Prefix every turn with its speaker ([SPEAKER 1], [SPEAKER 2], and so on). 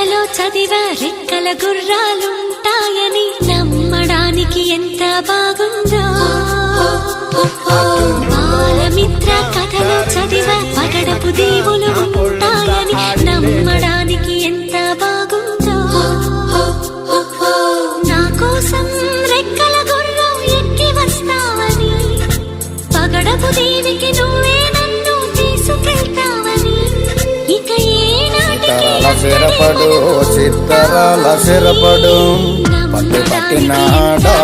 [SPEAKER 1] కథలో చదివా రెక్కల గుర్రాలుంటాయని నమ్మడానికి ఎంత బాగుందో. బాలమిత్ర కథలో చదివా పగడపు దేవులు ఉంటాయని నమ్మడానికి ఎంత బాగుందో. నా కోసం రెక్కల గుర్రం ఎక్కి వస్తావని పగడపు దేవికి నువ్వే నన్ను తీసుకెళ్తావని ఇక
[SPEAKER 2] సిరపడు చిత్తరాల సిరపడు పట్టు పట్టినాడా